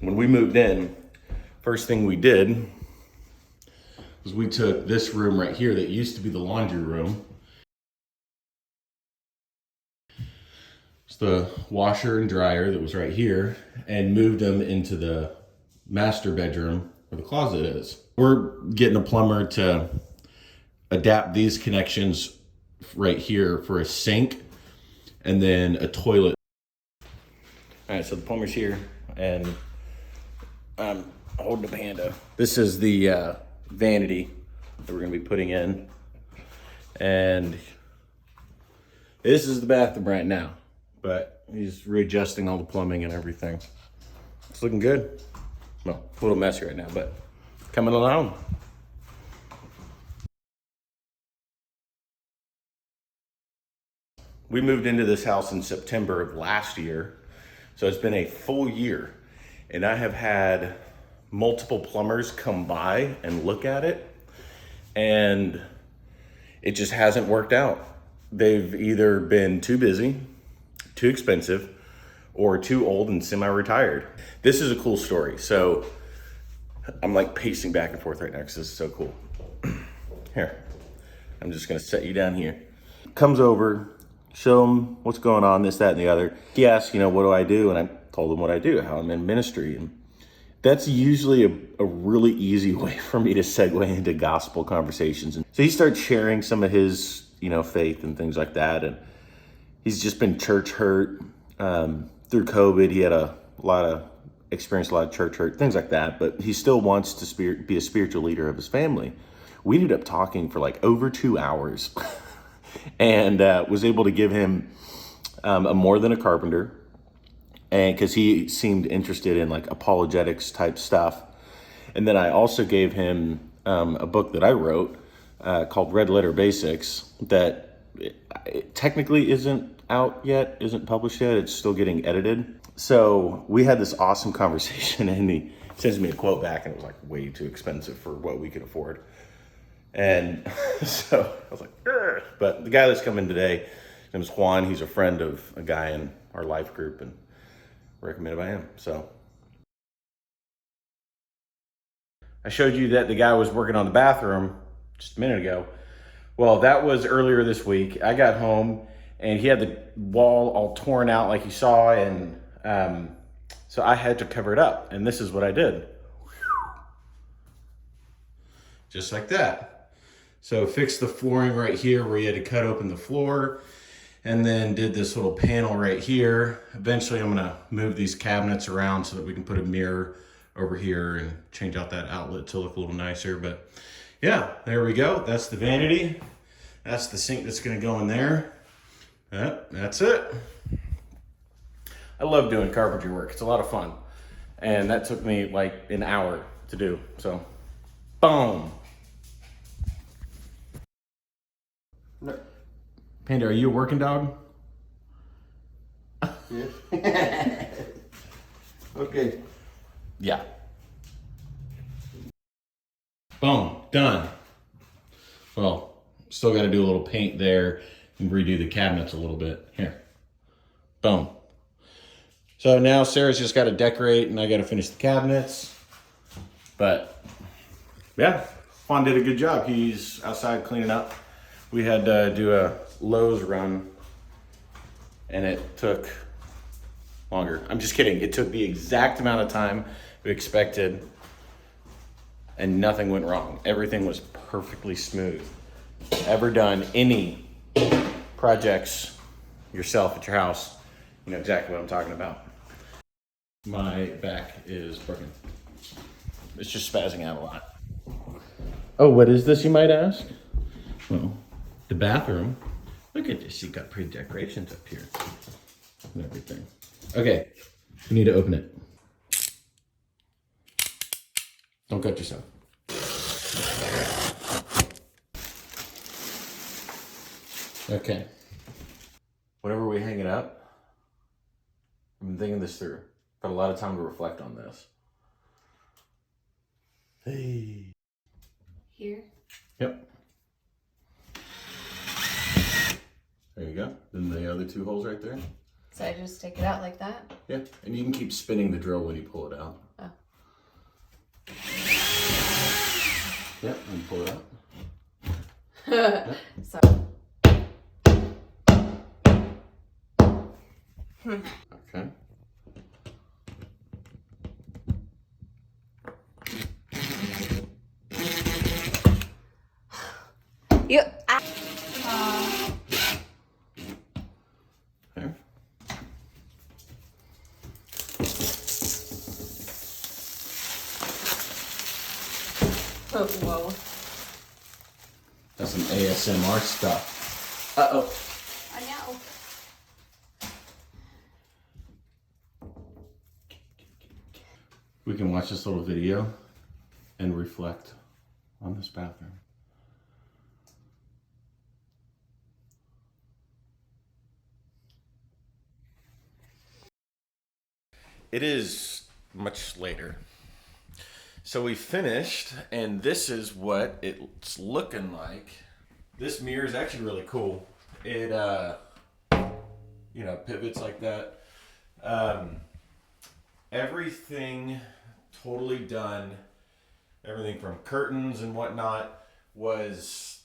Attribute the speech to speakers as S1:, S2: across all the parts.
S1: when we moved in, first thing we did was we took this room right here that used to be the laundry room. It's the washer and dryer that was right here, and moved them into the master bedroom where the closet is. We're getting a plumber to adapt these connections right here for a sink and then a toilet. All right, so the plumber's here, and I'm holding the Panda. This is the vanity that we're gonna be putting in. And this is the bathroom right now, but he's readjusting all the plumbing and everything. It's looking good. Well, a little messy right now, but coming along. We moved into this house in September of last year, so it's been a full year, and I have had multiple plumbers come by and look at it, and it just hasn't worked out. They've either been too busy, too expensive, or too old and semi-retired. This is a cool story. So I'm like pacing back and forth right now because this is so cool. Here, I'm just gonna set you down here. Comes over, show him what's going on, this, that, and the other. He asked, what do I do? And I told him what I do, how I'm in ministry. And that's usually a really easy way for me to segue into gospel conversations. And so he starts sharing some of his, faith and things like that. And he's just been church hurt through COVID. He had experienced a lot of church hurt, things like that. But he still wants to be a spiritual leader of his family. We ended up talking for like over 2 hours and was able to give him a more than a carpenter. And because he seemed interested in like apologetics type stuff. And then I also gave him a book that I wrote called Red Letter Basics that it technically isn't out yet, isn't published yet. It's still getting edited. So we had this awesome conversation, and he sends me a quote back, and it was like way too expensive for what we could afford. And so I was like, "Ugh." But the guy that's coming today, his name is Juan. He's a friend of a guy in our life group, and recommended by him. So I showed you that the guy was working on the bathroom just a minute ago. Well, that was earlier this week. I got home and he had the wall all torn out like you saw, and so I had to cover it up, and this is what I did. Just like that. So fixed the flooring right here where you had to cut open the floor, and then did this little panel right here. Eventually I'm gonna move these cabinets around so that we can put a mirror over here and change out that outlet to look a little nicer. But yeah, there we go. That's the vanity. That's the sink that's gonna go in there. Yep, that's it. I love doing carpentry work. It's a lot of fun. And that took me like an hour to do. So, boom.
S2: No.
S1: Panda, are you a working dog?
S2: Yeah. Okay.
S1: Yeah. Boom, done. Well, still got to do a little paint there and redo the cabinets a little bit. Here. Boom. So now Sarah's just got to decorate, and I got to finish the cabinets. But yeah, Juan did a good job. He's outside cleaning up. We had to do a Lowe's run, and it took longer. I'm just kidding. It took the exact amount of time we expected, and nothing went wrong. Everything was perfectly smooth. Ever done any projects yourself at your house, you know exactly what I'm talking about. My back is broken. It's just spazzing out a lot. Oh, what is this, you might ask? Well, the bathroom. Look at this, you got pretty decorations up here and everything. Okay, you need to open it. Don't cut yourself. Okay. Whenever we hang it up, I've been thinking this through. Got a lot of time to reflect on this. Hey.
S3: Here?
S1: Yep. There you go. Then the other two holes right there.
S3: So I just take it out like that?
S1: Yeah, and you can keep spinning the drill when you pull it out. Yep, and pull it up.
S3: So.
S1: Okay.
S3: You.
S1: There.
S3: Oh, whoa.
S1: That's some ASMR stuff. Uh-oh.
S3: I know.
S1: We can watch this little video and reflect on this bathroom. It is much later. So we finished, and this is what it's looking like. This mirror is actually really cool. It, pivots like that. Everything totally done. Everything from curtains and whatnot was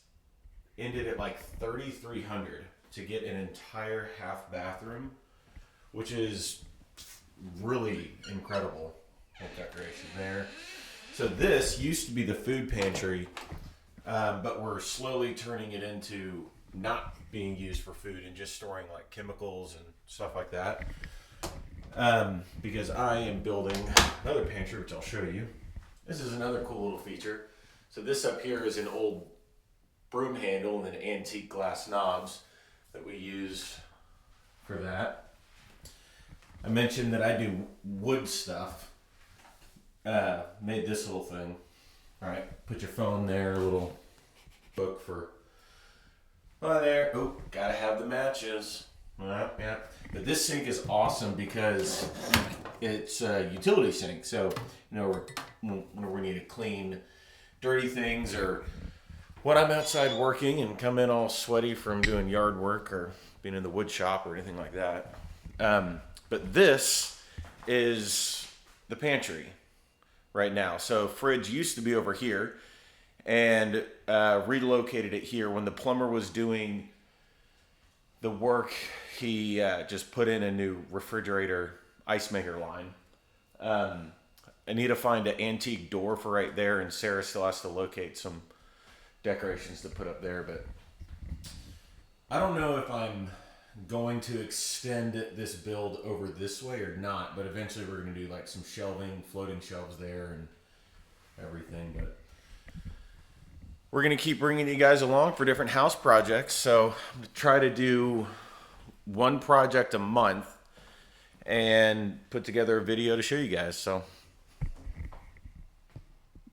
S1: ended at like $3,300 to get an entire half bathroom, which is really incredible. Whole decoration there. So this used to be the food pantry, but we're slowly turning it into not being used for food and just storing like chemicals and stuff like that. Because I am building another pantry, which I'll show you. This is another cool little feature. So this up here is an old broom handle and then antique glass knobs that we use for that. I mentioned that I do wood stuff. Made this little thing. All right, put your phone there, a little book for, there. Oh, gotta have the matches. Yeah. But this sink is awesome because it's a utility sink. So, whenever we need to clean dirty things, or when I'm outside working and come in all sweaty from doing yard work or being in the wood shop or anything like that. But this is the pantry right now. So fridge used to be over here, and relocated it here. When the plumber was doing the work, he just put in a new refrigerator ice maker line. I need to find an antique door for right there, and Sarah still has to locate some decorations to put up there, but I don't know if I'm going to extend this build over this way or not, but eventually we're going to do like some shelving, floating shelves there and everything. But we're going to keep bringing you guys along for different house projects. So I'm going to try to do one project a month and put together a video to show you guys. So